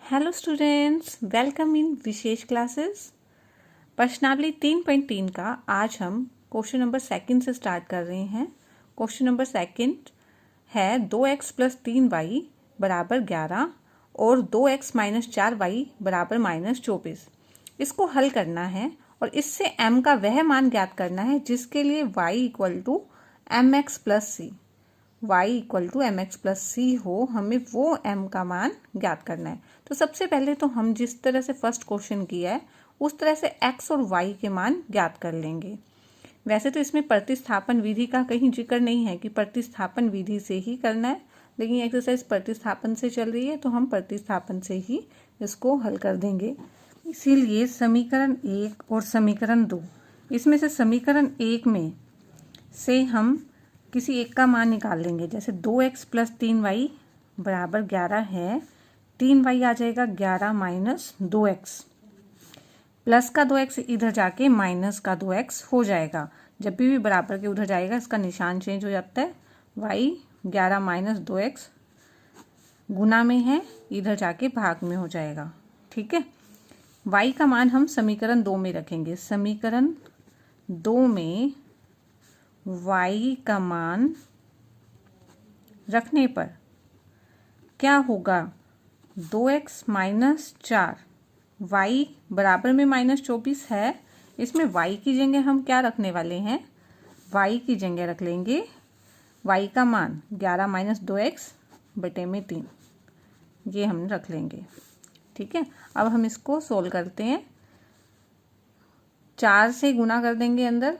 Hello students, welcome in विशेष classes. प्रश्नावली 3.3 का आज हम क्वेश्चन नंबर सेकंड से स्टार्ट कर रहे हैं। क्वेश्चन नंबर सेकंड है 2x + 3y = 11 और 2x - 4y = -24। इसको हल करना है और इससे m का वह मान ज्ञात करना है जिसके लिए y = mx + c mx + c हो। हमें वो m का मान ज्ञात करना है। तो सबसे पहले तो हम जिस तरह से फर्स्ट क्वेश्चन किया है उस तरह से x और y के मान ज्ञात कर लेंगे। वैसे तो इसमें प्रतिस्थापन विधि का कहीं जिक्र नहीं है कि प्रतिस्थापन विधि से ही करना है, लेकिन एक्सरसाइज प्रतिस्थापन से चल रही है तो हम प्रतिस्थापन से ही इसको हल कर देंगे। इसीलिए समीकरण 1 और समीकरण 2, इसमें से समीकरण 1 में से हम किसी एक का मान निकाल लेंगे। जैसे 2x + 3y = 11 है, 3y आ जाएगा 11 - 2x, प्लस का 2x इधर जाके माइनस का 2x हो जाएगा। जब भी बराबर के उधर जाएगा इसका निशान चेंज हो जाता है। y 11 - 2x गुना में है, इधर जाके भाग में हो जाएगा। ठीक है, y का मान हम समीकरण 2 में रखेंगे। समीकरण 2 में y का मान रखने पर क्या होगा? 2x - 4, y बराबर में -24 है। इसमें y की जगह हम क्या रखने वाले हैं? y की जगह रख लेंगे y का मान 11 - 2x बटे में 3, ये हम रख लेंगे। ठीक है, अब हम इसको सोल्व करते हैं। 4 से गुना कर देंगे अंदर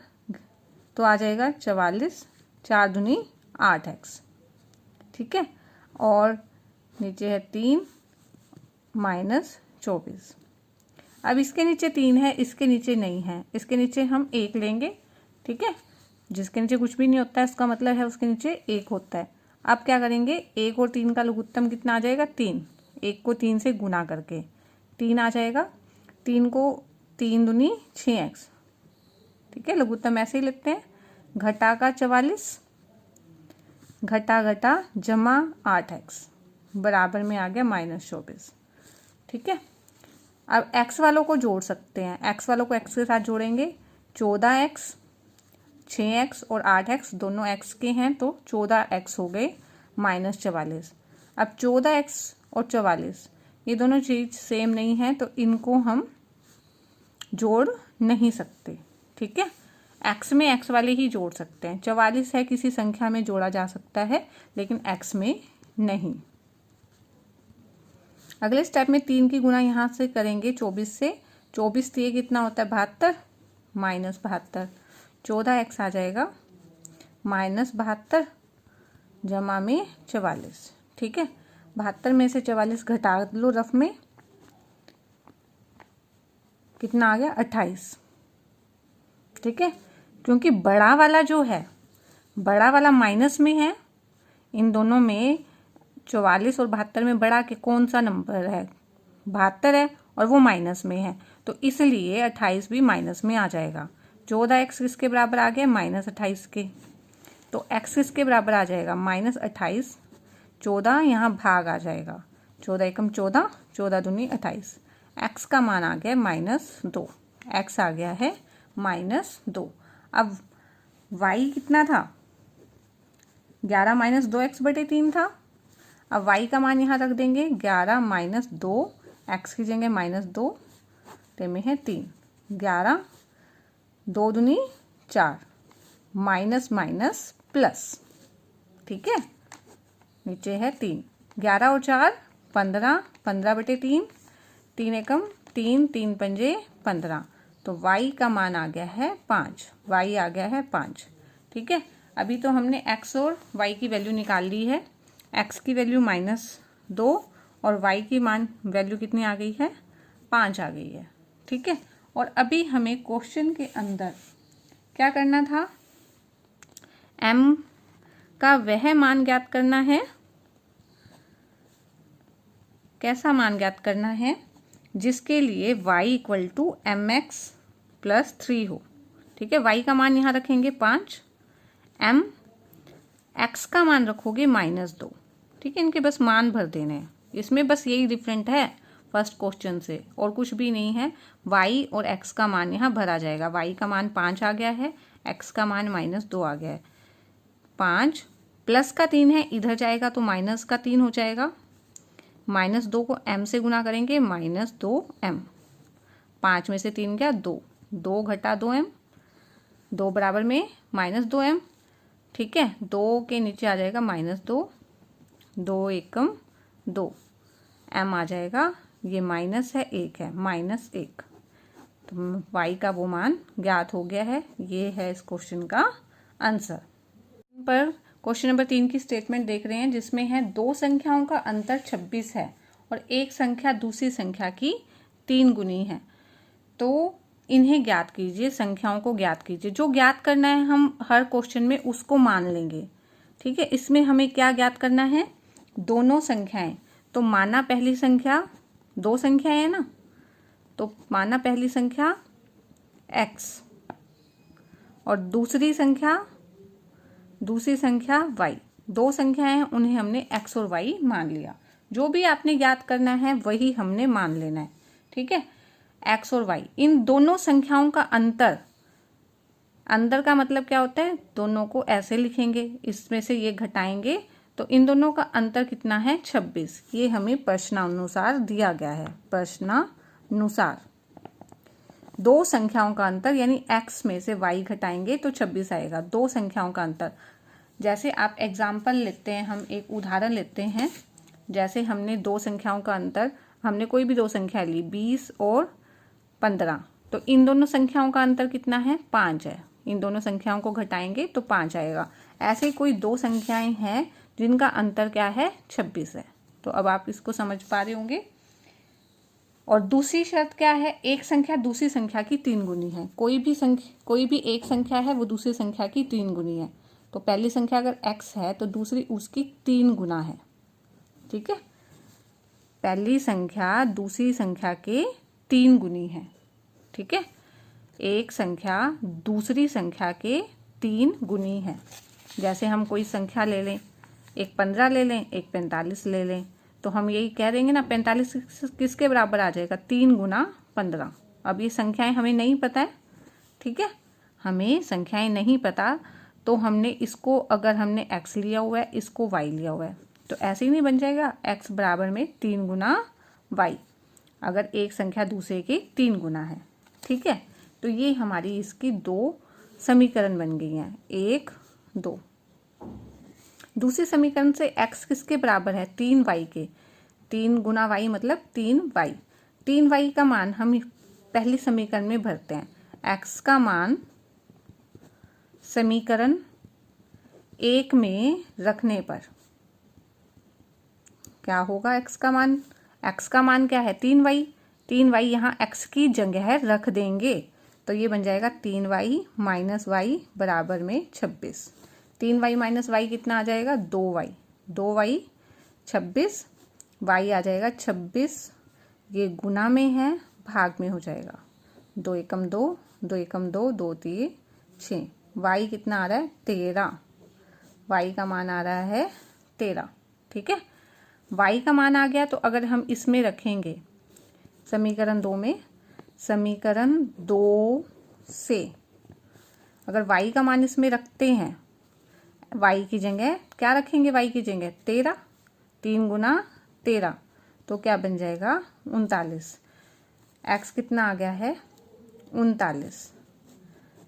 तो आ जाएगा 44, 4 दूनी 8x। ठीक है, और नीचे है 3 - 24। अब इसके नीचे 3 है, इसके नीचे नहीं है, इसके नीचे हम 1 लेंगे। ठीक है, जिसके नीचे कुछ भी नहीं होता है इसका मतलब है उसके नीचे 1 होता है। अब क्या करेंगे? 1 और 3 का लघुत्तम कितना आ जाएगा? 3। 1 को 3 से गुना करके 3 आ जाएगा। 3 को 3 दूनी 6x। ठीक है, लघुत्तम ऐसे ही लिखते हैं। घटा का 44 घटा घटा जमा 8x बराबर में आ गया -24। ठीक है, अब x वालों को जोड़ सकते हैं। x वालों को x के साथ जोड़ेंगे। 14x, 6x और 8x दोनों x के हैं तो 14x हो गए -44। अब 14x और 44 ये दोनों चीज सेम नहीं है तो इनको हम जोड़ नहीं सकते। ठीक है, x में x वाले ही जोड़ सकते हैं। 44 है किसी संख्या में जोड़ा जा सकता है लेकिन x में नहीं। अगले स्टेप में 3 की गुणा यहाँ से करेंगे 24 से। 24 से कितना होता है? 72 -72। 14x आ जाएगा -72 जमा में 44। ठीक है, 72 में से 44 घटा लो रफ में, कितना आ गया? 28। ठीक है, क्योंकि बड़ा वाला जो है, बड़ा वाला माइनस में है। इन दोनों में 44 और 72 में बड़ा के कौन सा नंबर है? 72 है और वो माइनस में है तो इसलिए 28 भी माइनस में आ जाएगा। 14x किसके बराबर आ गया? -28 के। तो x किसके बराबर आ जाएगा? -28। 14 यहाँ भाग आ जाएगा। 14 एकम 14, 14 दूनी 28। x का मान आ गया -2। x आ गया है -2। अब y कितना था? 11 - 2x बटे 3 था। अब y का मान यहाँ रख देंगे 11 - 2, x की जगह -2 ते में है 3। 11 2 दूनी 4, माइनस माइनस प्लस। ठीक है, नीचे है 3। 11 और 4 15, 15 बटे 3, 3 एकम 3, 3 पंजे 15। तो y का मान आ गया है 5। y आ गया है 5। ठीक है, अभी तो हमने x और y की वैल्यू निकाल ली है। x की वैल्यू -2 और y की मान वैल्यू कितनी आ गई है? 5 आ गई है। ठीक है, और अभी हमें क्वेश्चन के अंदर क्या करना था? m का वह मान ज्ञात करना है। कैसा मान ज्ञात करना है? जिसके लिए y = mx + 3 हो। ठीक है, y का मान यहाँ रखेंगे 5, x का मान रखोगे -2। ठीक है, इनके बस मान भर देने हैं। इसमें बस यही डिफरेंट है, फर्स्ट क्वेश्चन से, और कुछ भी नहीं है। y और x का मान यहाँ भरा जाएगा। y का मान 5 आ गया है, x का मान -2 आ गया है। 5 प्लस का 3 है, इधर जाएगा तो माइनस का 3 हो जाएगा। -2 को m से गुना करेंगे, -2m। 5 में से 3 गया 2, 2 घटा 2m, 2 बराबर में -2m। ठीक है, 2 के नीचे आ जाएगा -2, 2 एकम 2, m आ जाएगा, ये माइनस है, 1 है, -1। तो y का वो मान ज्ञात हो गया है। ये है इस क्वेश्चन का आंसर। पर क्वेश्चन नंबर 3 की स्टेटमेंट देख रहे हैं, जिसमें है 2 संख्याओं का अंतर 26 है और एक संख्या दूसरी संख्या की 3 गुनी है, तो इन्हें ज्ञात कीजिए, संख्याओं को ज्ञात कीजिए। जो ज्ञात करना है हम हर क्वेश्चन में उसको मान लेंगे। ठीक है, इसमें हमें क्या ज्ञात करना है? दोनों संख्याएं। तो माना पहली संख्या, 2 संख्याएं है ना, तो माना पहली संख्या x और दूसरी संख्या y। 2 संख्याएं हैं, उन्हें हमने x और y मान लिया। जो भी आपने ज्ञात करना है वही हमने मान लेना है। ठीक है, x और y, इन दोनों संख्याओं का अंतर, अंतर का मतलब क्या होता है? दोनों को ऐसे लिखेंगे, इसमें से ये घटाएंगे, तो इन दोनों का अंतर कितना है? 26। ये हमें प्रश्नानुसार दिया गया है। प्रश्नानुसार 2 संख्याओं का अंतर, यानी x में से y घटाएंगे तो 26 आएगा। 2 संख्याओं का अंतर, जैसे आप एग्जाम्पल लेते हैं, हम एक उदाहरण लेते हैं। जैसे हमने 2 संख्याओं का अंतर, हमने कोई भी 2 संख्या ली, 20 और 15, तो इन दोनों संख्याओं का अंतर कितना है? 5 है। इन दोनों संख्याओं को घटाएंगे तो 5 आएगा। ऐसे कोई 2 संख्याएं हैं जिनका अंतर क्या है? 26 है। तो अब आप इसको समझ पा रहे होंगे। और दूसरी शर्त क्या है? एक संख्या दूसरी संख्या की 3 गुनी है। कोई भी एक संख्या है वो दूसरी संख्या की 3 गुनी है। तो पहली संख्या अगर x है तो दूसरी उसकी 3 गुना है। ठीक है, पहली संख्या दूसरी संख्या के 3 गुनी है। ठीक है, एक संख्या दूसरी संख्या के 3 गुनी है। जैसे हम कोई संख्या ले लें, एक 15 ले लें, एक 45 ले लें, तो हम यही कह देंगे ना, 45 किसके बराबर आ जाएगा? 3 गुना 15। अब ये संख्याएं हमें नहीं पता है। ठीक है, हमें संख्याएं नहीं पता, तो हमने इसको, अगर हमने x लिया हुआ है, इसको y लिया हुआ है, तो ऐसे ही नहीं बन जाएगा? x बराबर में 3 गुना y, अगर एक संख्या दूसरे की 3 गुना है। ठीक है, तो ये हमारी इसकी 2 समीकरण बन गई हैं, 1, 2। दूसरे समीकरण से x किसके बराबर है? 3y के। 3 गुना y मतलब 3y। 3y का मान हम पहली समीकरण में भरते हैं। x का मान समीकरण 1 में रखने पर क्या होगा? x का मान क्या है? 3y। 3y यहाँ x की जगह रख देंगे, तो ये बन जाएगा 3y माइनस y बराबर में 26। 3y माइनस y कितना आ जाएगा? 2y। 2y 26, y आ जाएगा 26, ये गुना में है, भाग में हो जाएगा। 2 एकम 2, 2 एकम 2, 2 3 6। y कितना आ रहा है? 13। y का मान आ रहा है 13। ठीक है, y का मान आ गया, तो अगर हम इसमें रखेंगे समीकरण 2 में, समीकरण 2 से अगर y का मान इसमें रखते हैं, y की जगह क्या रखेंगे? y की जगह 13, 3 गुना 13, तो क्या बन जाएगा? 39। x कितना आ गया है? 39।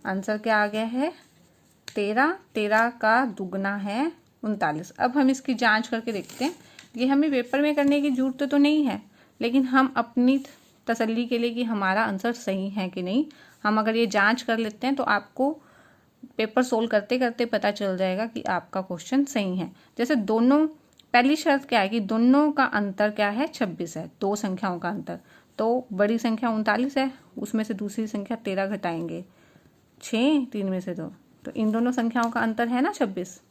आंसर क्या आ गया है? 13। 13 का दुगना है 39। अब हम इसकी जांच करके देखते हैं। ये हमें पेपर में करने की जरूरत तो नहीं है, लेकिन हम अपनी तसल्ली के लिए कि हमारा आंसर सही है कि नहीं, हम अगर ये जांच कर लेते हैं तो आपको पेपर सोल्व करते करते पता चल जाएगा कि आपका क्वेश्चन सही है। जैसे दोनों, पहली शर्त क्या है कि दोनों का अंतर क्या है? 26 है, 2 संख्याओं का अंतर। तो बड़ी संख्या 39 है, उसमें से दूसरी संख्या 13 घटाएंगे, 6, 3 में से 2, तो इन दोनों संख्याओं का अंतर है ना 26।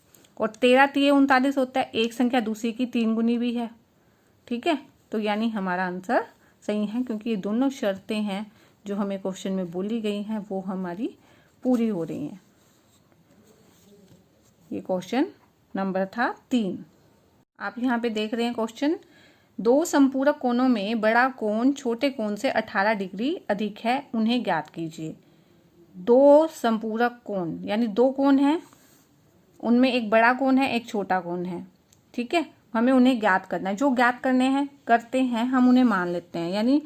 और 13 3 39 होता है, एक संख्या दूसरी की 3 गुनी भी है। ठीक है, तो यानी हमारा आंसर सही है, क्योंकि ये दोनों शर्तें हैं जो हमें क्वेश्चन में बोली गई हैं वो हमारी पूरी हो रही हैं। ये क्वेश्चन नंबर था 3। आप यहाँ पे देख रहे हैं क्वेश्चन दो संपूरक कोणों में बड़ा कोण छोटे कोण से 18 डिग्री अधिक है, उन्हें ज्ञात कीजिए। दो संपूरक कोण यानी दो कोण हैं, उनमें एक बड़ा कोण है एक छोटा कोण है, ठीक है। हमें उन्हें ज्ञात करना है, जो ज्ञात करने हैं करते हैं हम उन्हें मान लेते हैं। यानी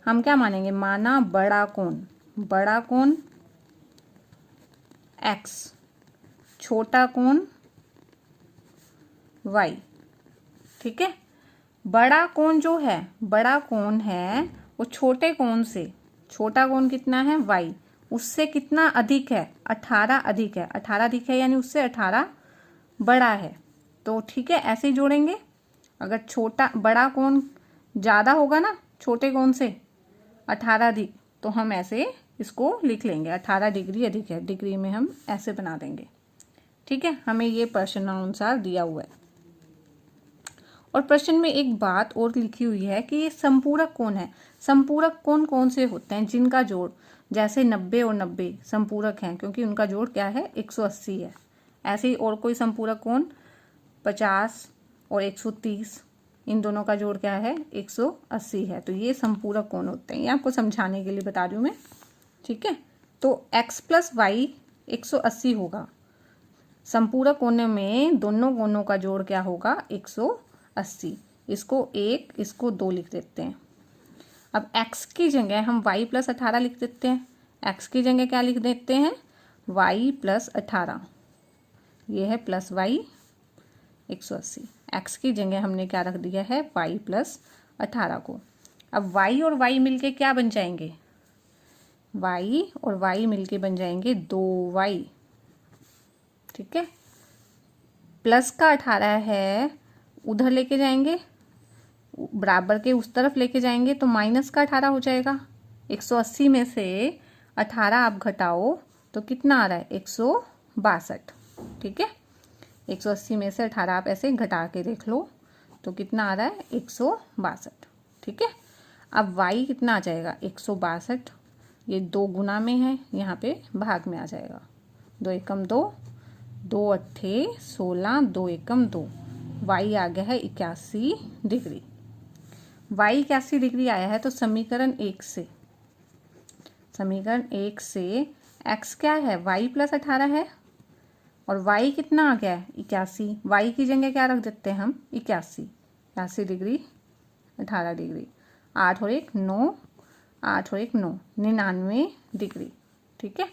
हम क्या मानेंगे, माना बड़ा कोण x, छोटा कोण y, ठीक है। बड़ा कोण जो है, बड़ा कोण है वो छोटे कोण से, छोटा कोण कितना है y, उससे कितना अधिक है, 18 अधिक है। 18 अधिक है यानी उससे 18 बड़ा है, तो ठीक है ऐसे ही जोड़ेंगे। अगर छोटा बड़ा कोण ज़्यादा होगा ना छोटे कोण से 18 अधिक, तो हम ऐसे इसको लिख लेंगे 18 डिग्री अधिक है, डिग्री में हम ऐसे बना देंगे, ठीक है। हमें ये प्रश्नानुसार दिया हुआ है। और प्रश्न में एक बात और लिखी हुई है कि ये संपूरक कोण है। संपूरक कोण कौन से होते हैं, जिनका जोड़, जैसे 90 और 90 संपूरक हैं क्योंकि उनका जोड़ क्या है 180 है। ऐसे ही और कोई संपूरक कोण 50 और 130, इन दोनों का जोड़ क्या है 180 है। तो ये संपूरक कोण होते हैं, ये आपको समझाने के लिए बता रही हूँ मैं, ठीक है। तो x प्लस वाई 180 होगा। संपूरक कोणों में दोनों कोणों का जोड़ क्या होगा 180। इसको 1 इसको 2 लिख देते हैं। अब x की जगह हम y प्लस 18 लिख देते हैं। x की जगह क्या लिख देते हैं y प्लस 18, ये है प्लस y 180। x की जगह हमने क्या रख दिया है y प्लस 18 को। अब y और y मिलके क्या बन जाएंगे, y और y मिलके बन जाएंगे 2y, ठीक है। प्लस का 18 है, उधर लेके जाएंगे, बराबर के उस तरफ लेके जाएंगे तो माइनस का 18 हो जाएगा। 180 में से 18 आप घटाओ तो कितना आ रहा है 162, ठीक है। 180 में से 18 आप ऐसे घटा के देख लो तो कितना आ रहा है 162, ठीक है। अब y कितना आ जाएगा 162, ये 2 गुना में है, यहाँ पे भाग में आ जाएगा। 2 एकम 2, 2 अट्ठे 16, 2 एकम 2, y आ गया है 81 डिग्री। y 81 डिग्री आया है तो समीकरण 1 से x क्या है y प्लस 18 है और y कितना आ गया है 81। y की जगह क्या रख देते हैं हम 81 डिग्री 18 डिग्री, 8 और 1 9, 8 और 1 9, 99 डिग्री, ठीक है।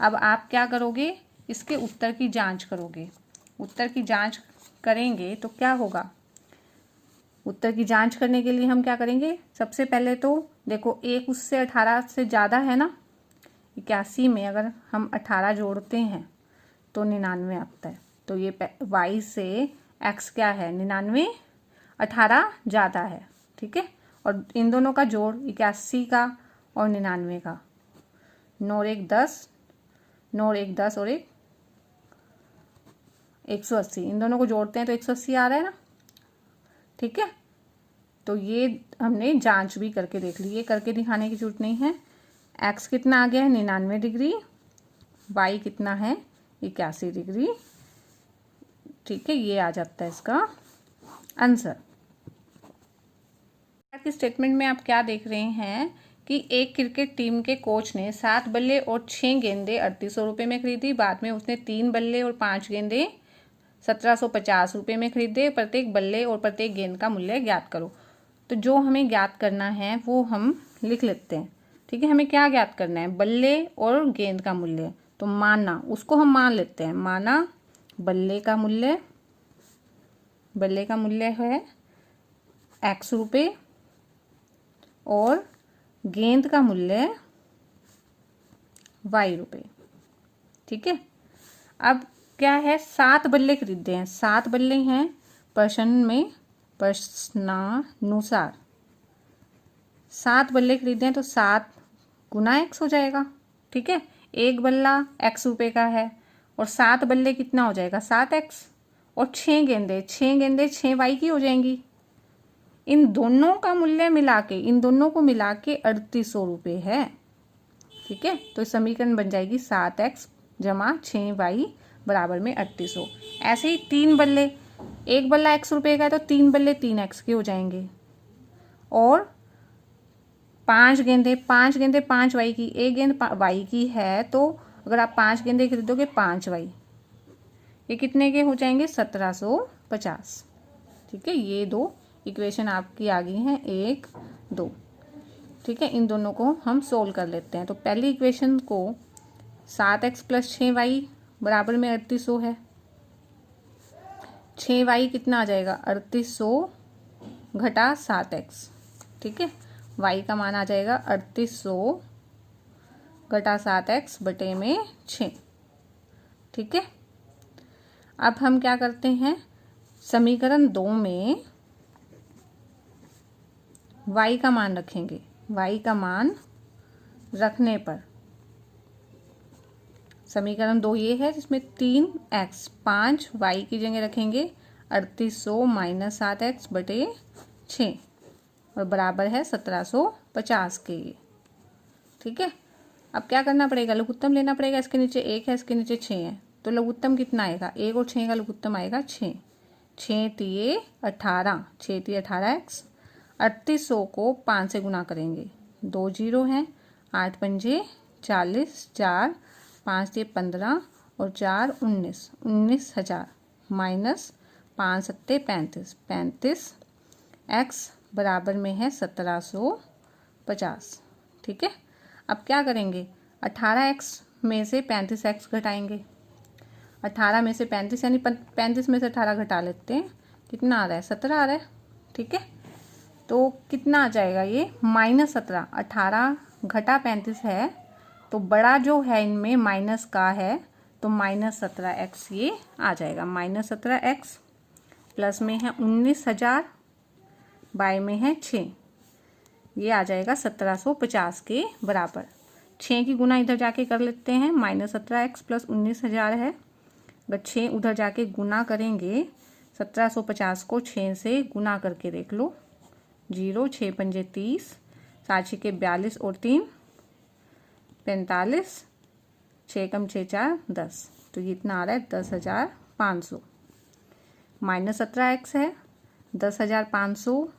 अब आप क्या करोगे, इसके उत्तर की जांच करोगे। उत्तर की जांच करेंगे तो क्या होगा, उत्तर की जांच करने के लिए हम क्या करेंगे, सबसे पहले तो देखो एक उससे 18 से ज़्यादा है ना, 81 में अगर हम 18 जोड़ते हैं तो 99 आता है। तो ये y से x क्या है 99, 18 ज़्यादा है, ठीक है। और इन दोनों का जोड़ 81 का और 99 का, 9 और 1 10, 9 और 1 10 और 1 180, इन दोनों को जोड़ते हैं तो 180 आ रहा है ना, ठीक है। तो ये हमने जांच भी करके देख ली, ये करके दिखाने की जरूरत नहीं है। x कितना आ गया है 99 डिग्री, y कितना है 81 डिग्री, ठीक है। ये आ जाता है इसका आंसर। की स्टेटमेंट में आप क्या देख रहे हैं कि एक क्रिकेट टीम के कोच ने 7 बल्ले और 6 गेंदें 3800 रुपये में खरीदी। बाद में उसने 3 बल्ले और 5 गेंदें 1750 रुपये में खरीदे। प्रत्येक बल्ले और प्रत्येक गेंद का मूल्य ज्ञात करो। तो जो हमें ज्ञात करना है वो हम लिख लेते हैं, ठीक है। हमें क्या ज्ञात करना है, बल्ले और गेंद का मूल्य। तो माना, उसको हम मान लेते हैं, माना बल्ले का मूल्य है x रुपये और गेंद का मूल्य y रुपये, ठीक है। अब क्या है, 7 बल्ले खरीदे हैं, 7 बल्ले हैं प्रश्न में, प्रश्नानुसार 7 बल्ले खरीदे हैं तो 7 गुना x हो जाएगा, ठीक है। एक बल्ला x रुपये का है और 7 बल्ले कितना हो जाएगा 7x, और 6 गेंदे 6y की हो जाएंगी। इन दोनों का मूल्य मिला के, इन दोनों को मिला के 3800 रुपये है, ठीक है। तो समीकरण बन जाएगी 7x जमा 6y बराबर में 3800। ऐसे ही 3 बल्ले, एक बल्ला x रुपये का है तो 3 बल्ले 3x के हो जाएंगे। और 5 गेंदे 5 वाई की, एक गेंद वाई की है तो अगर आप 5 गेंदे खरीदोगे 5 वाई, ये कितने के हो जाएंगे 1750। ठीक है, ये दो इक्वेशन आपकी आ गई हैं 1 2। ठीक है, इन दोनों को हम सोल्व कर लेते हैं। तो पहली इक्वेशन को 7x + 6y बराबर में 3800 है। 6y कितना आ जाएगा 3800 घटा 7x। ठीक है, y का मान आ जाएगा 3800 घटा 7x बटे में 6। ठीक है, अब हम क्या करते हैं, समीकरण 2 में y का मान रखेंगे। y का मान रखने पर समीकरण 2 ये है जिसमें 3x 5y की जगह रखेंगे 3800 - 7x बटे 6 और बराबर है 1750 के। ठीक है, अब क्या करना पड़ेगा, लघुत्तम लेना पड़ेगा। इसके नीचे 1 है, इसके नीचे 6 है, तो लघुत्तम कितना आएगा, 1 और 6 का लघुत्तम आएगा 6। 6 तिये 18, 6 तिये 18x। 3800 को 5 से गुना करेंगे, 2 जीरो हैं, 8 पंजे 40, 4 5 तिये 15 और 4 19, 19,000 माइनस 5 सत्ते 35, 35x बराबर में है 1750। ठीक है, अब क्या करेंगे, 18x में से 35x घटाएंगे। 18 में से 35 यानी 35 में से 18 घटा लेते हैं, कितना आ रहा है 17 आ रहा है। ठीक है, तो कितना आ जाएगा ये -17। 18 घटा 35 है तो बड़ा जो है इनमें माइनस का है तो -17x ये आ जाएगा। -17x प्लस में है 19,000 बाय में है 6, ये आ जाएगा 1750 के बराबर। 6 की गुना इधर जाके कर लेते हैं, -17x प्लस 19,000 है। अगर 6 उधर जाके गुना करेंगे 1750 को 6 से गुना करके देख लो, 0 6 पंजे 30, 7 6 के 42 और 3 45, 6 कम 6 4 10, तो ये इतना आ रहा है 10,500। -17x है 10,500,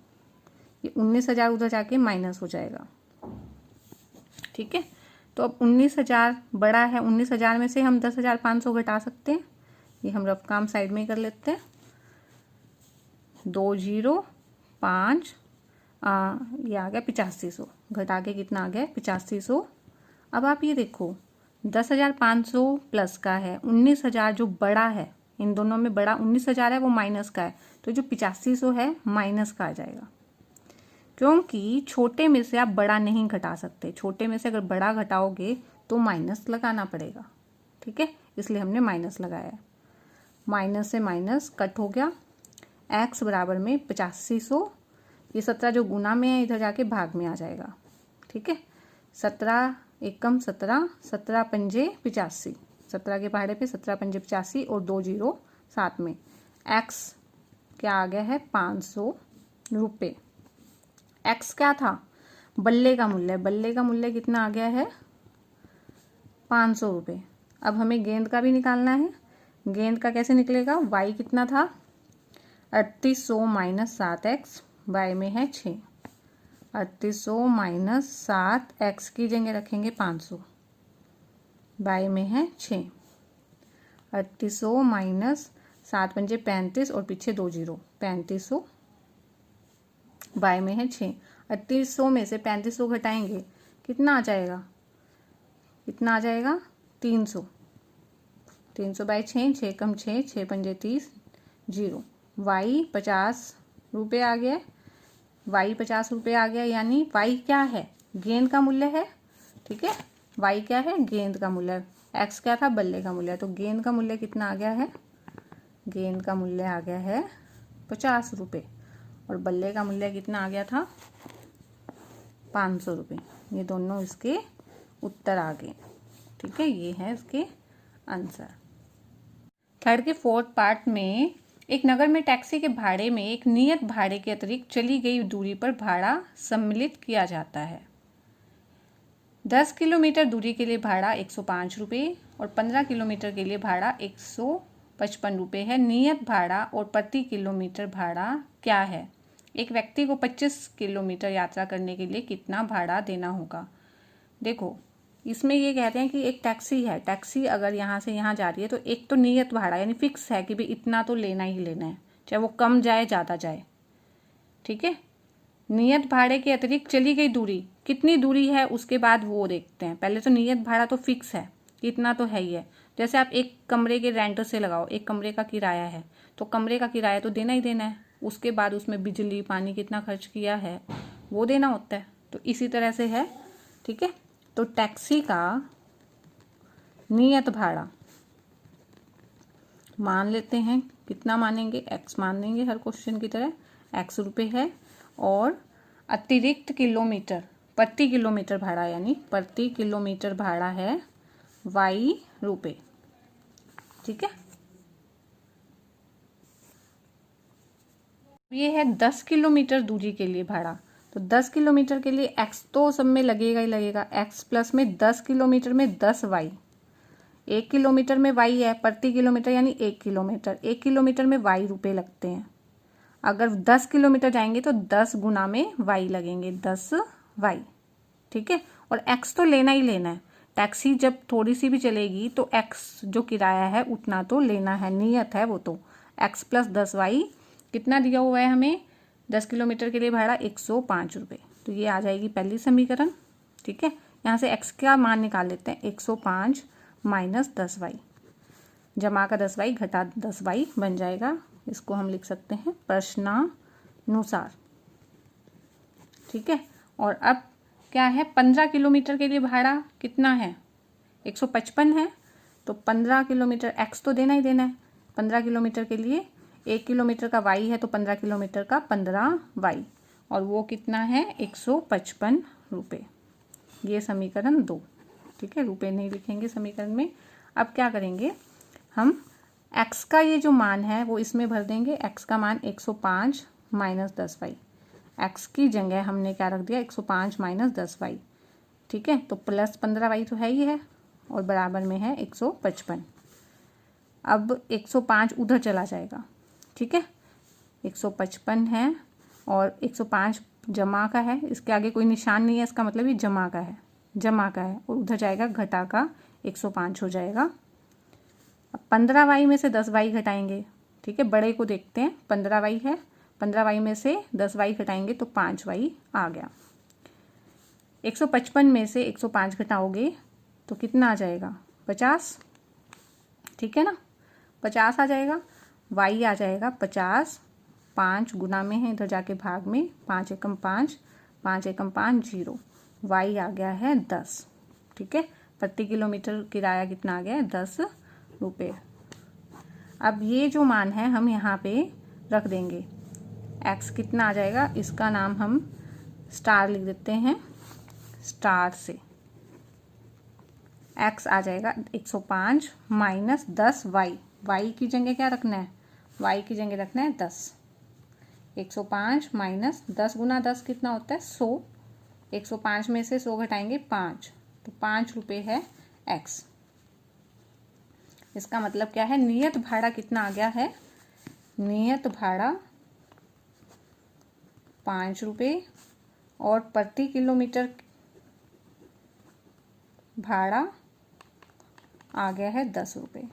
ये 19,000 उधर जाके माइनस हो जाएगा। ठीक है, तो अब 19,000 बड़ा है, 19,000 में से हम 10,500 घटा सकते हैं, ये हम रफ काम साइड में ही कर लेते हैं। 2 जीरो 5 ये आ गया 8500, घटा के कितना आ गया 8500। अब आप ये देखो 10,500 प्लस का है, 19,000 जो बड़ा है, इन दोनों में बड़ा 19,000 है वो माइनस का है, तो जो 8500 है माइनस का आ जाएगा, क्योंकि छोटे में से आप बड़ा नहीं घटा सकते। छोटे में से अगर बड़ा घटाओगे तो माइनस लगाना पड़ेगा। ठीक है, इसलिए हमने माइनस लगाया है। माइनस से माइनस कट हो गया, x बराबर में 8500, ये 17 जो गुना में है इधर जाके भाग में आ जाएगा। ठीक है, 17 एकम 17, 17 पंजे 85, 17 के पहाड़े पे 17 पंजे 85 और 2 जीरो साथ में। x क्या आ गया है 500 रुपये। x क्या था, बल्ले का मूल्य, बल्ले का मूल्य कितना आ गया है 500 रुपये। अब हमें गेंद का भी निकालना है। गेंद का कैसे निकलेगा, y कितना था 3800 - 7x बाय में है 6। 3800 - 7x की जगह रखेंगे 500 बाय में है 6। 3800 - 7 पंजे 35 और पीछे 2 जीरो, 3500 बाय में है 6। 3800 में से 3500 घटाएंगे, कितना आ जाएगा, कितना आ जाएगा 300। 300 बाय 6, 6 कम 6, 6 पंजे 30, 0। y 50 रुपये आ गया, y 50 रुपये आ गया, यानी y क्या है, गेंद का मूल्य है। ठीक है, y क्या है, गेंद का मूल्य। x क्या था, बल्ले का मूल्य। तो गेंद का मूल्य कितना आ गया है, गेंद का मूल्य आ गया है 50 रुपये और बल्ले का मूल्य कितना आ गया था 500 रुपये। ये दोनों इसके उत्तर आ गए। ठीक है, ये है इसके आंसर। थर्ड के फोर्थ पार्ट में एक नगर में टैक्सी के भाड़े में एक नियत भाड़े के अतिरिक्त चली गई दूरी पर भाड़ा सम्मिलित किया जाता है। 10 किलोमीटर दूरी के लिए भाड़ा 105 रुपये और 15 किलोमीटर के लिए भाड़ा ₹55 है। नियत भाड़ा और प्रति किलोमीटर भाड़ा क्या है? एक व्यक्ति को 25 किलोमीटर यात्रा करने के लिए कितना भाड़ा देना होगा? देखो, इसमें ये कहते हैं कि एक टैक्सी है, टैक्सी अगर यहाँ से यहाँ जा रही है तो एक तो नियत भाड़ा यानी फिक्स है कि भाई इतना तो लेना ही लेना है, चाहे वो कम जाए ज़्यादा जाए, ठीक है। नियत भाड़े के अतिरिक्त चली गई दूरी, कितनी दूरी है उसके बाद वो देखते हैं। पहले तो नियत भाड़ा तो फिक्स है, इतना तो है ही है। जैसे आप एक कमरे के रेंट से लगाओ, एक कमरे का किराया है तो कमरे का किराया तो देना ही देना है, उसके बाद उसमें बिजली पानी कितना खर्च किया है वो देना होता है। तो इसी तरह से है, ठीक है। तो टैक्सी का नियत भाड़ा मान लेते हैं, कितना मानेंगे? x मान लेंगे हर क्वेश्चन की तरह, ₹x है। और अतिरिक्त किलोमीटर, प्रति किलोमीटर भाड़ा यानी प्रति किलोमीटर भाड़ा है ₹y, ठीक है। ये है 10 किलोमीटर दूरी के लिए भाड़ा, तो 10 किलोमीटर के लिए x तो सब में लगेगा ही लगेगा, x प्लस में 10 किलोमीटर में 10y, 1 किलोमीटर में y है, प्रति किलोमीटर यानी 1 किलोमीटर, 1 किलोमीटर में ₹y लगते हैं। अगर 10 किलोमीटर जाएंगे तो 10 गुना में y लगेंगे, 10y, ठीक है। और x तो लेना ही लेना है, टैक्सी जब थोड़ी सी भी चलेगी तो x जो किराया है उतना तो लेना है, नियत है वो तो। x प्लस 10y कितना दिया हुआ है हमें? 10 किलोमीटर के लिए भाड़ा ₹105। तो ये आ जाएगी पहली समीकरण, ठीक है। यहाँ से x का मान निकाल लेते हैं, 105 माइनस 10y, जमा का 10y घटा 10y बन जाएगा। इसको हम लिख सकते हैं प्रश्नानुसार, ठीक है। और अब क्या है, 15 किलोमीटर के लिए भाड़ा कितना है? 155 है, तो 15 किलोमीटर x तो देना ही देना है। 15 किलोमीटर के लिए 1 किलोमीटर का y है तो 15 किलोमीटर का 15y, और वो कितना है? ₹155। ये समीकरण 2, ठीक है। रुपए नहीं लिखेंगे समीकरण में। अब क्या करेंगे हम, x का ये जो मान है वो इसमें भर देंगे। x का मान 105 माइनस 10y, x की जगह हमने क्या रख दिया? 105 माइनस 10y, ठीक है। तो प्लस 15y तो है ही है और बराबर में है 155। अब 105 उधर चला जाएगा, ठीक है। 155 है और 105 जमा का है, इसके आगे कोई निशान नहीं है, इसका मतलब ये जमा का है, जमा का है, और उधर जाएगा घटा का 105 हो जाएगा। अब 15y में से 10y घटाएंगे, ठीक है। बड़े को देखते हैं, 15y है, 15y में से 10y घटाएंगे तो 5y आ गया। 155 में से 105 घटाओगे तो कितना आ जाएगा? 50, ठीक है ना, 50 आ जाएगा। y आ जाएगा 50, 5 गुना में है, इधर जाके भाग में, 5 एकम 5, 5 एकम 5 0, y आ गया है 10, ठीक है। प्रति किलोमीटर किराया कितना आ गया है? ₹10। अब ये जो मान है हम यहाँ पे रख देंगे, x कितना आ जाएगा, इसका नाम हम स्टार लिख देते हैं, स्टार से x आ जाएगा 105 माइनस 10y, y की जगह क्या रखना है? y की जगह रखना है 10। 105 माइनस 10 गुना 10 कितना होता है? 100। 105 में से 100 घटाएंगे 5, तो ₹5 है x। इसका मतलब क्या है? नियत भाड़ा कितना आ गया है? नियत भाड़ा ₹5 और प्रति किलोमीटर भाड़ा आ गया है ₹10।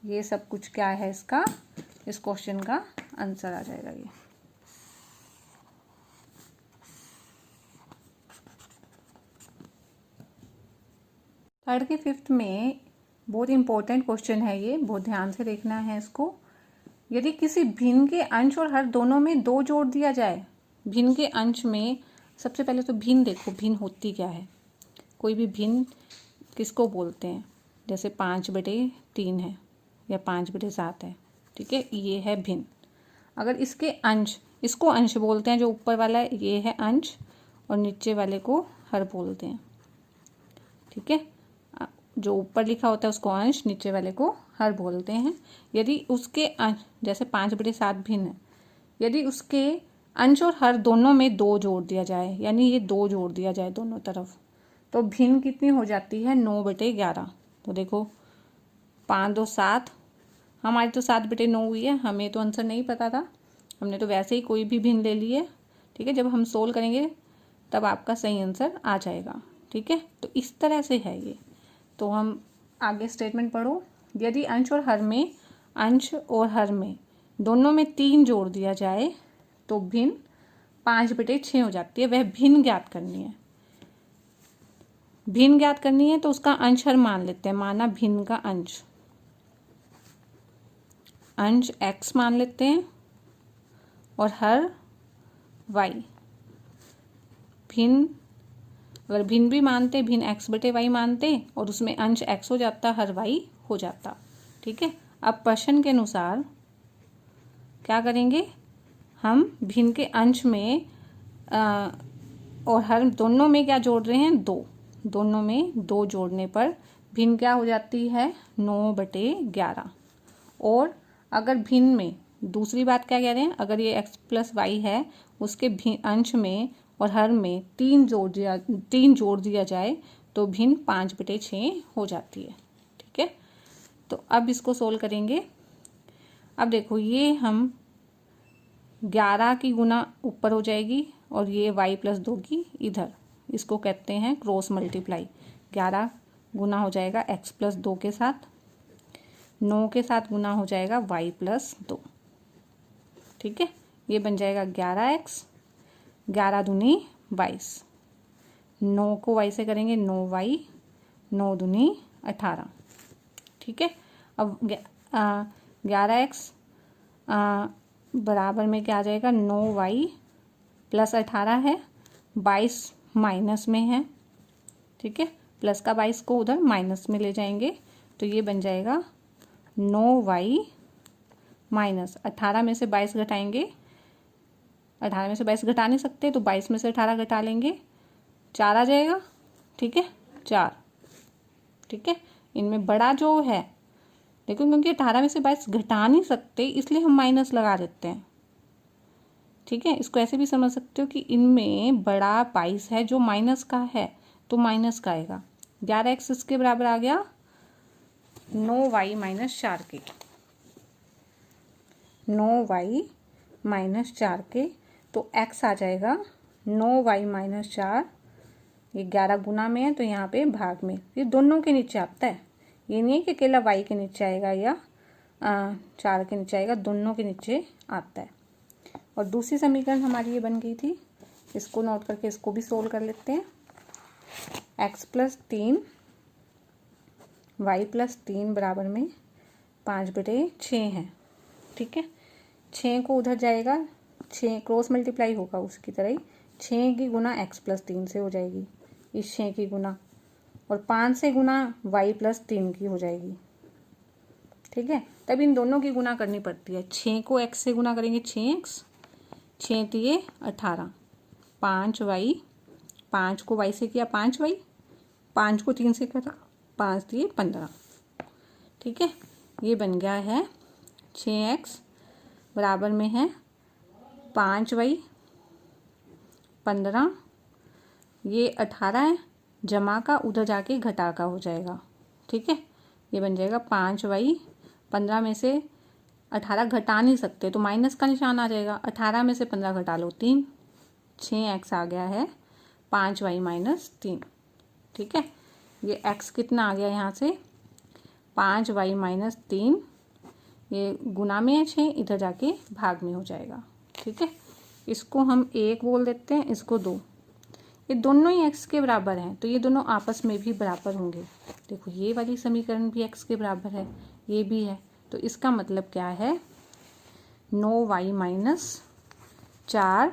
ये सब कुछ क्या है इसका, इस क्वेश्चन का आंसर आ जाएगा ये। थर्ड के फिफ्थ में बहुत इंपॉर्टेंट क्वेश्चन है ये, बहुत ध्यान से देखना है इसको। यदि किसी भिन्न के अंश और हर दोनों में 2 जोड़ दिया जाए, भिन्न के अंश में, सबसे पहले तो भिन्न देखो, भिन्न होती क्या है? कोई भी भिन्न किसको बोलते हैं? जैसे 5/3 है या 5/7 है, ठीक है, ये है भिन्न। अगर इसके अंश, इसको अंश बोलते हैं, जो ऊपर वाला है ये है अंश और नीचे वाले को हर बोलते हैं, ठीक है। जो ऊपर लिखा होता है उसको अंश, नीचे वाले को हर बोलते हैं। यदि उसके अंश, जैसे 5/7 भिन्न है, यदि उसके अंश और हर दोनों में 2 जोड़ दिया जाए, यानी ये 2 जोड़ दिया जाए दोनों तरफ, तो भिन्न कितनी हो जाती है? 9/11। तो देखो 5 2 7 हमारी तो 7/9 हुई है, हमें तो आंसर नहीं पता था, हमने तो वैसे ही कोई भी भिन्न ले लिए। ठीक है, जब हम सोल्व करेंगे तब आपका सही आंसर आ जाएगा। ठीक है, तो इस तरह से है ये। तो हम आगे स्टेटमेंट पढ़ो। यदि अंश और हर में दोनों में 3 जोड़ दिया जाए तो भिन्न 5/6 हो जाती है। वह भिन्न ज्ञात करनी है। भिन्न ज्ञात करनी है तो उसका अंश हर मान लेते हैं। माना भिन्न का अंश x मान लेते हैं और हर y। भिन्न अगर भिन्न भी मानते, भिन्न x/y मानते और उसमें अंश x हो जाता, हर y हो जाता। ठीक है, अब प्रश्न के अनुसार क्या करेंगे, हम भिन्न के अंश में और हर दोनों में क्या जोड़ रहे हैं, 2। दोनों में 2 जोड़ने पर भिन्न क्या हो जाती है, 9/11। और अगर भिन्न में दूसरी बात क्या कह रहे हैं, अगर ये x + y है उसके अंश में और हर में 3 जोड़ दिया जाए तो भिन्न 5/6 हो जाती है। ठीक है, तो अब इसको सोल्व करेंगे। अब देखो, ये हम 11 की गुना ऊपर हो जाएगी और ये y + 2 की इधर, इसको कहते हैं क्रॉस मल्टीप्लाई। 11 गुना हो जाएगा x + 2 के साथ, 9 के साथ गुना हो जाएगा y + 2। ठीक है, ये बन जाएगा 11x, 11 दूनी 22, 9 को y से करेंगे 9y, 9 दूनी 18। ठीक है, अब 11x बराबर में क्या आ जाएगा, 9y + 18 है, 22 माइनस में है। ठीक है, प्लस का 22 को उधर माइनस में ले जाएंगे तो ये बन जाएगा 9y माइनस 18 में से 22 घटाएंगे, 18 में से 22 घटा नहीं सकते तो 22 में से 18 घटा लेंगे, 4 आ जाएगा। ठीक है, 4। ठीक है, इनमें बड़ा जो है देखो, क्योंकि 18 में से 22 घटा नहीं सकते इसलिए हम माइनस लगा देते हैं। ठीक है, इसको ऐसे भी समझ सकते हो कि इनमें बड़ा 22 है जो माइनस का है तो माइनस का आएगा। 11x इसके बराबर आ गया 9y - 4 के, 9y - 4 के, तो x आ जाएगा 9y - 4। ये 11 गुना में है तो यहाँ पे भाग में, ये दोनों के नीचे आता है। ये नहीं है कि अकेला y के नीचे आएगा या 4 के नीचे आएगा, दोनों के नीचे आता है। और दूसरी समीकरण हमारी ये बन गई थी, इसको नोट करके इसको भी सोल्व कर लेते हैं। x + 3 y + 3 बराबर में 5/6 है। ठीक है, 6 को उधर जाएगा, 6 क्रॉस मल्टीप्लाई होगा उसकी तरह ही, 6 की गुना x + 3 से हो जाएगी, इस 6 की गुना, और 5 से गुना y + 3 की हो जाएगी। ठीक है, तब इन दोनों की गुना करनी पड़ती है। 6 को x से गुना करेंगे 6x, 6 दिए 18, 5y, 5 को y से किया 5y, 5 को 3 से करा 5 दिए 15। ठीक है, ये बन गया है 6x बराबर में है 5y 15, ये 18 है, जमा का उधर जाके घटा का हो जाएगा। ठीक है, ये बन जाएगा 5y, 15 में से 18 घटा नहीं सकते तो माइनस का निशान आ जाएगा, 18 में से 15 घटा लो 3, 6x आ गया है 5y - 3। ठीक है, ये x कितना आ गया यहाँ से 5y - 3, ये गुना में है 6, इधर जाके भाग में हो जाएगा। ठीक है, इसको हम 1 बोल देते हैं, इसको 2। ये दोनों ही x के बराबर हैं तो ये दोनों आपस में भी बराबर होंगे। देखो, ये वाली समीकरण भी x के बराबर है, ये भी है, तो इसका मतलब क्या है 9y - 4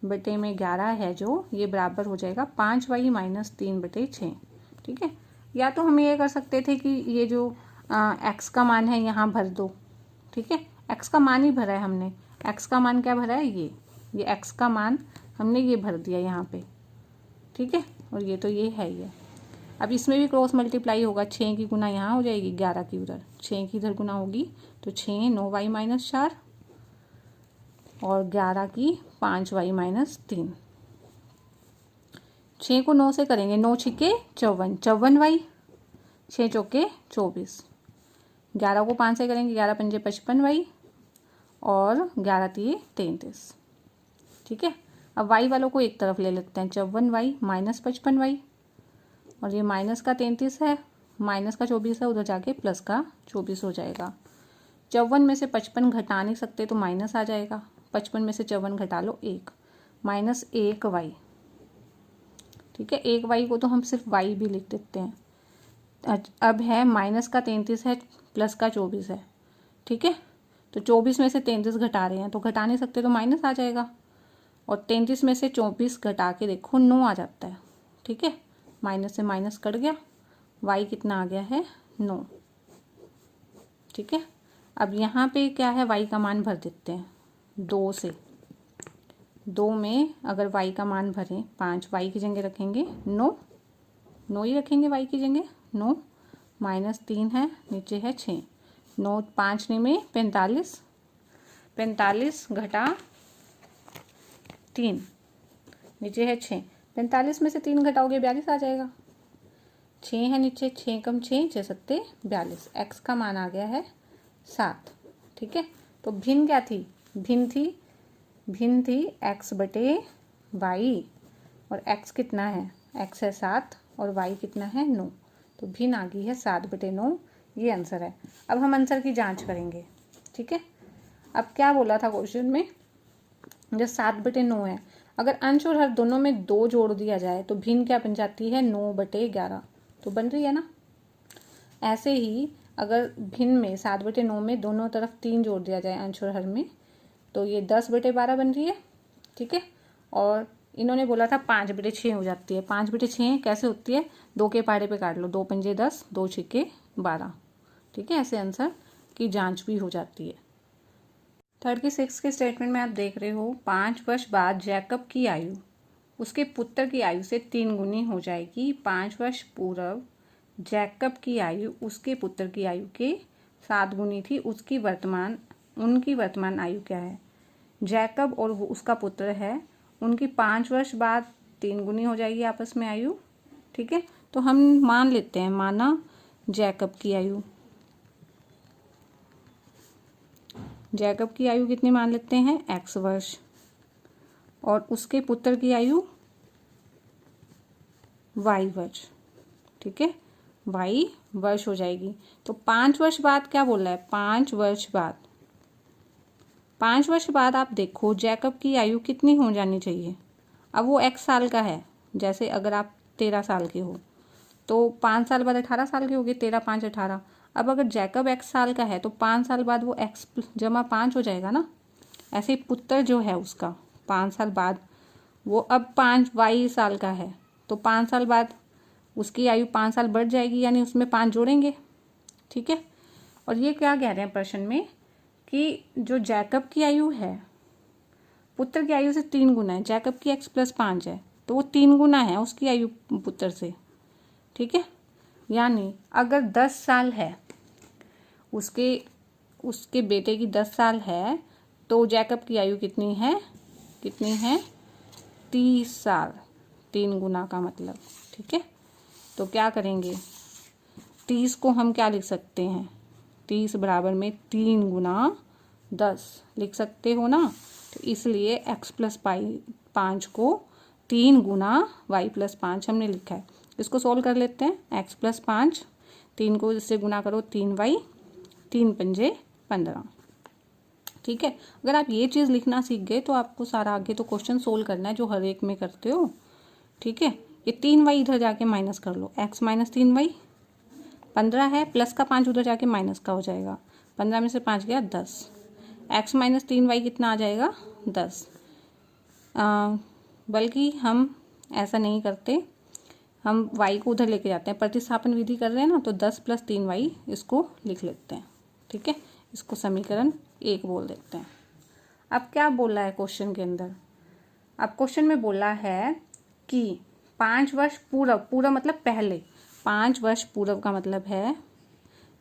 बटे में 11 है जो, ये बराबर हो जाएगा 5y - 3/6। ठीक है, या तो हम ये कर सकते थे कि ये जो x का मान है यहाँ भर दो। ठीक है, x का मान ही भरा है हमने, x का मान क्या भरा है, ये x का मान हमने ये भर दिया यहाँ पे। ठीक है, और ये तो ये है ही है। अब इसमें भी क्रॉस मल्टीप्लाई होगा, 6 की गुना यहाँ हो जाएगी 11 की उधर, 6 की इधर गुना होगी तो 6 9y - 4 और 11 की 5y - 3। 6 को 9 से करेंगे, 9 छिके 54, 54y, 6 चौके 24, 11 को 5 से करेंगे, 11 पंजे 55y और 11 तिये 33। ठीक है, अब y वालों को एक तरफ ले लेते हैं, 54y माइनस 55y, और ये माइनस का 33 है, माइनस का 24 है, उधर जाके प्लस का 24 हो जाएगा। 54 में से 55 घटा नहीं सकते तो माइनस आ जाएगा, 55 में से 54 घटा लो 1, माइनस 1y। ठीक है, 1y को तो हम सिर्फ y भी लिख देते हैं। अब है माइनस का 33 है, प्लस का 24 है। ठीक है, तो 24 में से 33 घटा रहे हैं तो घटा नहीं सकते तो माइनस आ जाएगा, और 33 में से 24 घटा के देखो 9 आ जाता है। ठीक है, माइनस से माइनस कट गया, y कितना आ गया है 9। ठीक है, अब यहाँ पे क्या है, y का मान भर देते हैं 2 से। 2 में अगर y का मान भरें 5, y की जगह रखेंगे 9 ही रखेंगे y की जगह 9, माइनस 3 है, नीचे है 6, 9 5 में 45, 45 घटा 3, नीचे है 6, 45 में से 3 घटाओगे 42 आ जाएगा। 6 है नीचे, 6 कम 6 6 सत्ते 42, x का मान आ गया है 7। ठीक है, तो भिन्न क्या थी, भिन्न थी x बटे y, और x कितना है, x है 7 और y कितना है 9, तो भिन्न आ गई है 7 बटे 9, ये आंसर है। अब हम आंसर की जांच करेंगे। ठीक है, अब क्या बोला था क्वेश्चन में, जब 7 बटे 9 है, अगर अंश और हर दोनों में 2 जोड़ दिया जाए तो भिन्न क्या बन जाती है 9 बटे 11, तो बन रही है ना। ऐसे ही अगर भिन्न में 7 बटे 9 में दोनों तरफ 3 जोड़ दिया जाए अंश और हर में, तो ये 10 बटे 12 बन रही है। ठीक है, और इन्होंने बोला था 5 बटे 6 हो जाती है। 5 बटे 6 कैसे होती है, 2 के पहाड़े पे काट लो, 2 पंजे 10, 2 छिक्के 12। ठीक है, ऐसे आंसर की जांच भी हो जाती है। थर्ड की 6 के स्टेटमेंट में आप देख रहे हो, 5 वर्ष बाद जैकब की आयु उसके पुत्र की आयु से 3 गुनी हो जाएगी। 5 वर्ष पूर्व जैकब की आयु उसके पुत्र की आयु के 7 गुनी थी। उनकी वर्तमान आयु क्या है। जैकब और उसका पुत्र है, उनकी 5 वर्ष बाद 3 गुनी हो जाएगी आपस में आयु। ठीक है, तो हम मान लेते हैं, माना जैकब की आयु कितनी मान लेते हैं, x वर्ष, और उसके पुत्र की आयु y वर्ष। ठीक है, y वर्ष हो जाएगी। तो 5 वर्ष बाद क्या बोल रहा है, 5 वर्ष बाद आप देखो जैकब की आयु कितनी हो जानी चाहिए। अब वो x साल का है, जैसे अगर आप 13 साल के हो तो 5 साल बाद 18 साल के होगे, 13 5 18। अब अगर जैकब x साल का है तो 5 साल बाद वो x जमा 5 हो जाएगा ना। ऐसे ही पुत्र जो है उसका 5 साल बाद, वो अब 5 y साल का है तो 5 साल बाद उसकी आयु 5 साल बढ़ जाएगी, यानी उसमें 5 जोड़ेंगे। ठीक है, और ये क्या कह रहे हैं प्रश्न में कि जो जैकब की आयु है पुत्र की आयु से 3 गुना है। जैकब की x + 5 है तो वो 3 गुना है उसकी आयु पुत्र से। ठीक है, यानी अगर 10 साल है उसके बेटे की 10 साल है तो जैकब की आयु कितनी है 30 साल, 3 गुना का मतलब। ठीक है, तो क्या करेंगे, 30 को हम क्या लिख सकते हैं, 30 बराबर में 3 गुना 10 लिख सकते हो ना। तो इसलिए x + 5 को 3 गुना y + 5 हमने लिखा है। इसको सोल्व कर लेते हैं, x + 5, 3 को इससे गुना करो 3y, 3 पंजे 15। ठीक है, अगर आप ये चीज़ लिखना सीख गए तो आपको सारा आगे तो क्वेश्चन सोल्व करना है जो हर एक में करते हो। ठीक है, ये 3y इधर जाके माइनस कर लो, x - 3y 15 है, प्लस का 5 उधर जाके माइनस का हो जाएगा, 15 में से 5 गया 10, x - 3y कितना आ जाएगा 10। बल्कि हम ऐसा नहीं करते, हम y को उधर लेके जाते हैं, प्रतिस्थापन विधि कर रहे हैं ना, तो 10 + 3y इसको लिख लेते हैं। ठीक है, इसको समीकरण 1 बोल देते हैं। अब क्या बोला है क्वेश्चन के अंदर, अब क्वेश्चन में बोला है कि 5 वर्ष पूर्व मतलब पहले, 5 वर्ष पूर्व का मतलब है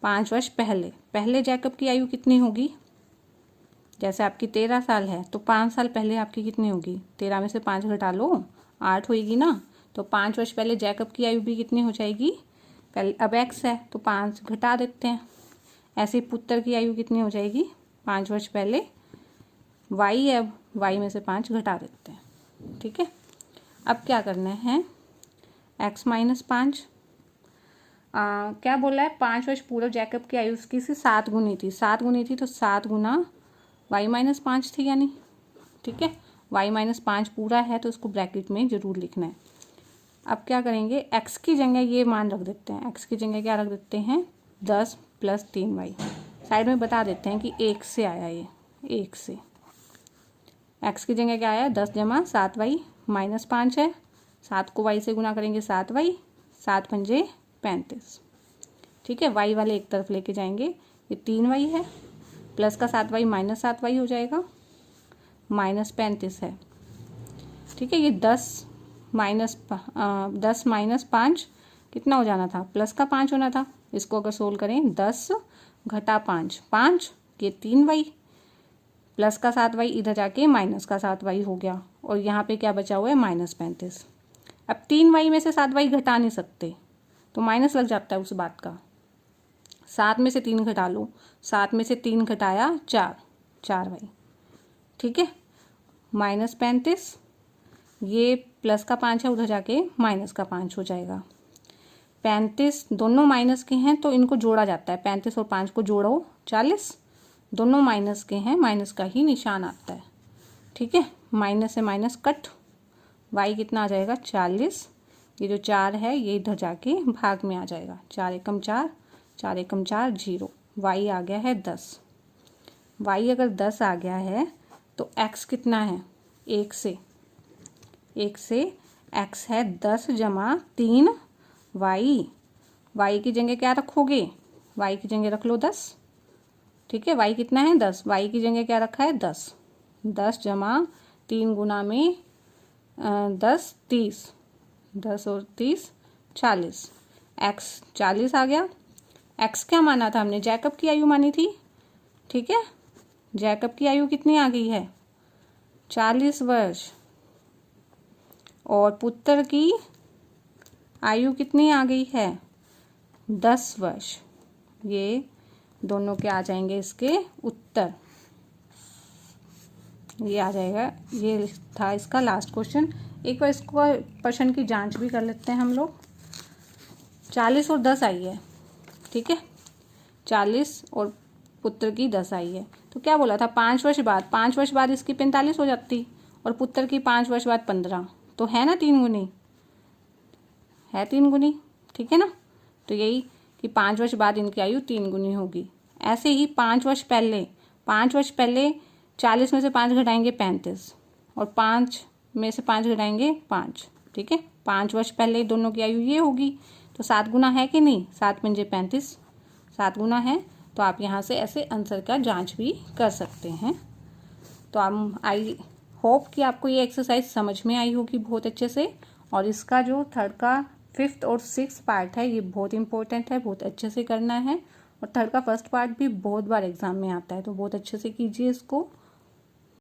5 वर्ष पहले जैकब की आयु कितनी होगी। जैसे आपकी 13 साल है तो 5 साल पहले आपकी कितनी होगी, 13 में से 5 घटा लो 8 होगी ना। तो 5 वर्ष पहले जैकब की आयु भी कितनी हो जाएगी, पहले अब x है तो 5 घटा देते हैं, ऐसे ही पुत्र की आयु कितनी हो जाएगी, 5 वर्ष पहले वाई है, अब वाई में से 5 घटा देते हैं। ठीक है, अब क्या करना है, x माइनस 5 क्या बोला है, 5 वर्ष पूर्व जैकब की आयु उसकी से 7 गुनी थी, 7 गुनी थी तो 7 गुना y माइनस 5 थी यानी। ठीक है, y माइनस 5 पूरा है तो उसको ब्रैकेट में ज़रूर लिखना है। अब क्या करेंगे, x की जगह ये मान रख देते हैं, x की जगह क्या रख देते हैं, 10 प्लस 3y। साइड में बता देते हैं कि 1 से आया, ये 1 से। x की जगह क्या आया, 10 जमा 7y माइनस 5 है, 7 को y से गुना करेंगे 7y, 7 पंजे 35। ठीक है, y वाले एक तरफ लेके जाएंगे, ये 3y है, प्लस का 7y माइनस 7y हो जाएगा, माइनस 35 है। ठीक है, ये 10 माइनस 5 कितना हो जाना था, प्लस का 5 होना था। इसको अगर सोल्व करें, 10 घटा 5 ये 3y, प्लस का 7y इधर जाके माइनस का 7y हो गया, और यहाँ पे क्या बचा हुआ है, माइनस 35। अब 3y में से 7y घटा नहीं सकते तो माइनस लग जाता है उस बात का। 7 में से 3 घटा लो, 7 में से 3 घटाया 4y। ठीक है, माइनस 35, ये प्लस का 5 है, उधर जाके माइनस का 5 हो जाएगा। 35 दोनों माइनस के हैं तो इनको जोड़ा जाता है, 35 और 5 को जोड़ो 40, दोनों माइनस के हैं, माइनस का ही निशान आता है। ठीक है, माइनस से माइनस कट, y कितना आ जाएगा, 40, ये जो 4 है ये इधर जाके भाग में आ जाएगा, 4 एकम 4, 4 एकम 4 0, y आ गया है 10। y अगर 10 आ गया है तो x कितना है, 1 से x है 10 जमा 3y। y की जगह क्या रखोगे, y की जगह रख लो 10। ठीक है, y कितना है 10, y की जगह क्या रखा है 10 जमा 3 गुना में 10 30, 10 और 30 40, x 40 आ गया। x क्या माना था हमने, जैकब की आयु मानी थी। ठीक है, जैकब की आयु कितनी आ गई है, 40 वर्ष, और पुत्र की आयु कितनी आ गई है, 10 वर्ष। ये दोनों के आ जाएंगे इसके उत्तर, ये आ जाएगा। ये था इसका लास्ट क्वेश्चन। एक बार इसको प्रश्न की जांच भी कर लेते हैं हम लोग। 40 और 10 आई है, ठीक है, 40 और पुत्र की 10 आई है, तो क्या बोला था, 5 वर्ष बाद इसकी 45 हो जाती, और पुत्र की 5 वर्ष बाद 15, तो है ना 3 गुनी, है 3 गुनी। ठीक है ना, तो यही कि 5 वर्ष बाद इनकी आयु 3 गुनी होगी। ऐसे ही 5 वर्ष पहले 40 में से 5 घटाएंगे 35, और 5 में से 5 घटाएंगे 5। ठीक है, 5 वर्ष पहले दोनों की आयु ये होगी, तो 7 गुना है कि नहीं, 7 पंजे 35, 7 गुना है। तो आप यहाँ से ऐसे आंसर का जांच भी कर सकते हैं। तो आई होप कि आपको ये एक्सरसाइज समझ में आई होगी बहुत अच्छे से, और इसका जो थर्ड का 5th और 6th पार्ट है ये बहुत इंपॉर्टेंट है, बहुत अच्छे से करना है। और थर्ड का फर्स्ट पार्ट भी बहुत बार एग्जाम में आता है, तो बहुत अच्छे से कीजिए इसको।